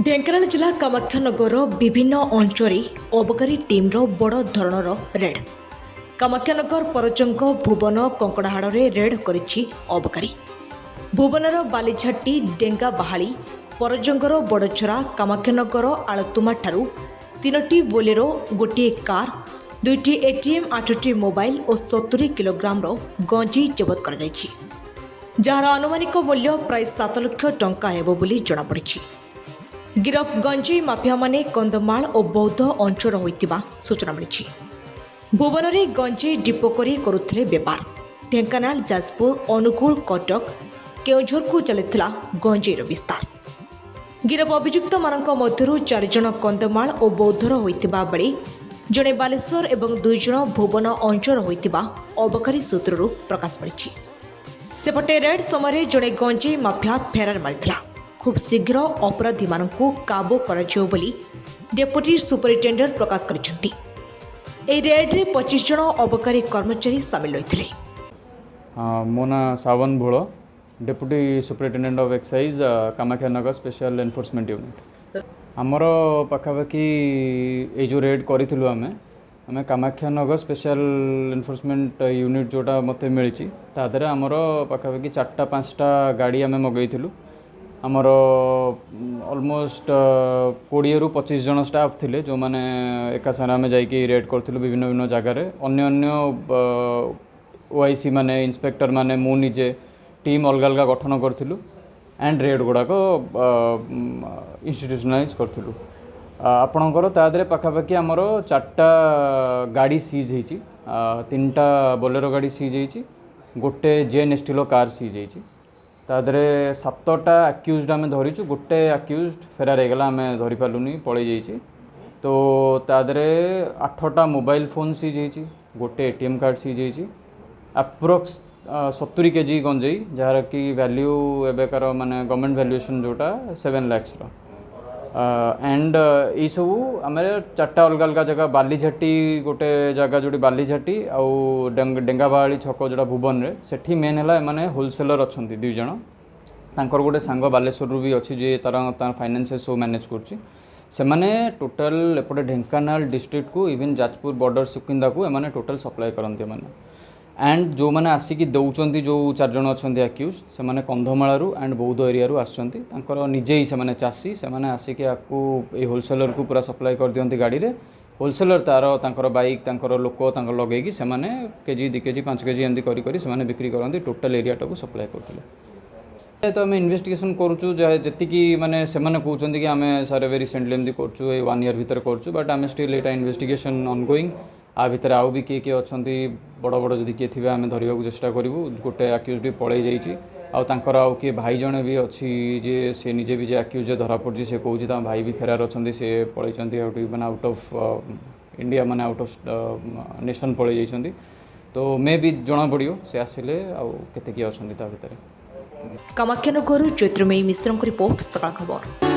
ଢେଙ୍କାନାଳ ଜିଲ୍ଲା କାମାକ୍ଷାନଗରର ବିଭିନ୍ନ ଅଞ୍ଚଳରେ ଅବକାରୀ ଟିମ୍ର ବଡ଼ ଧରଣର ରେଡ୍। କାମାକ୍ଷାନଗର ପରଜଙ୍ଗ ଭୁବନ କଙ୍କଡ଼ାହାଡ଼ରେ ରେଡ୍ କରିଛି ଅବକାରୀ। ଭୁବନର ବାଲିଝାଟି ଡେଙ୍ଗାବାହାଳି ପରଜଙ୍ଗର ବଡ଼ଝରା କାମାକ୍ଷାନଗର ଆଳତୁମାଠାରୁ 3ଟି ବୋଲେରୋ, ଗୋଟିଏ କାର୍, 2ଟି ଏଟିଏମ୍, 8ଟି ମୋବାଇଲ ଓ 70 କିଲୋଗ୍ରାମର ଗଞ୍ଜେଇ ଜବତ କରାଯାଇଛି, ଯାହାର ଆନୁମାନିକ ମୂଲ୍ୟ ପ୍ରାୟ 7 ଲକ୍ଷ ଟଙ୍କା ହେବ ବୋଲି ଜଣାପଡ଼ିଛି। गिरफ गंजेई माफिया माने कंधमाल और बौद्ध अंचल होइतिबा सूचना मिली। भुवन में गंजेई डिपो करी करुथिले व्यापार। ढेंकानाल, जाजपुर, अनुगुल, कटक, केउझर को चलता गंजेईर विस्तार। गिरफ अभियुक्त मानक मध्यरु 4 जण कंधमाल और बौद्धर होइतिबा बेले जणे बालेश्वर और 2 जण भुवन अंचल होइतिबा अबकारी सूत्रରୁ प्रकाश मिली। सेपटे रेड समय जणे गंजेई माफिया फेरार मारिथिला। खूब शीघ्र अपराधी मानकु काबू कराଯିବ ବୋଲି डेप्यूटी सुपरिटेंडेंट प्रकाश କରିଛନ୍ତି। ଏହି ରେଡ୍ରେ 25 ଜଣ ଅବକାରୀ କର୍ମଚାରୀ ସାମିଲ ହୋଇଥିଲେ। ମୋ ନାଁ Saban Bhol, deputy superintendent of excise Kamakhyanagar special enforcement unit. आमर पाखापाखि ये जो रेड करूँ आम कामाख्यानगर स्पेशल एनफोर्समेंट यूनिट जोटा मत मिली तादर आमर पाखापाखि 4-5टा गाड़ी आम मगैलु। आमर ऑलमोस्ट 20-25 जन स्टाफ थिले जो माने एका सारा आम जाइए रेड करूँ विभिन्न विभिन्न जगार। अन्य ओआईसी माने इंस्पेक्टर माने मु निजे टीम अलग अलग गठन करूँ एंड रेड गुड़ाक इंस्टीट्यूशनलाइज करूँ। आपणकर तादरे पाखापाखि आमर 4टा गाड़ी सीज होती, 3टा बोलेरो गाड़ी सीज होती, गोटे जेन स्टीलो कार सीज होती। तादरे 7टा आक्यूज्ड आम धरीचु, गोटे आक्यूज्ड फेरार होगला आम धरी पालुनी पलि जाइए। तो तादरे 8टा मोबाइल फोन सीज होती, गोटे एटीएम कार्ड सीज होती, अप्रोक्स 70 केजी गंजेई जार कि वैल्यू एबेकार माने गवर्नमेंट वैल्यूएशन जोटा 7 लाख एंड ये सब आम 4टा अलग अलग जगह बालीझाटी गोटे जगह जो बालीझाटी आउ डेंगाबाड़ी छक जोटा भुवन में सेठी मेन है माने होलसेलर अच्छा 2 जण। तांकर गोटे सांग बालेश्वर भी अच्छी जे तार फाइनेंस सब मैनेज कर टोटाल एपटे ढेंकानाल डिस्ट्रिक्ट को इवन जाजपुर बॉर्डर सुकिंदा को एमाने टोटाल सप्लाई करते माने। एंड जो मैंने आसिकी दौरान जो 4 जण अच्छा आक्यूज से मैंने कंधमालू एंड बौद्ध एरिया आसर निजे ही से चाषी से आसिक होलसेलर को पूरा सप्लाई कर दिखती गाड़ी में। होलसेलर तार बाइक तार लोक लगे से केजी 2 केजी 5 केजी एमती कर बिक्री करती टोटाल एरियाटा को सप्लाई करते। तो आम इन्वेस्टिगेशन करुचु जी माने से कहते कि आम सारे रिसेंटली एमती कर 1 ईयर भर कर बट आम स्टिल यहाँ इन्वेस्टिगेशन ऑनगोइंग। आ भितर आउ भी किए अच्छा बड़ बड़ जदि किए थे आम धरने को चेष्टा करूँ। गोटे आक्यूज भी पलि जाइए आउ किए भाई जड़े भी अच्छी जे सी निजे भी आक्यूज धरा पड़ी से कौन भाई भी फेरार अच्छा से पलि मैंने आउट ऑफ इंडिया माने आउट ऑफ नेशन पलि जाइए। तो मे भी जना पड़ो से आसिले आते किए अच्छा भितर। कामाक्षानगर ज्योतिर्मयी मिश्र रिपोर्ट, सकाळ खबर।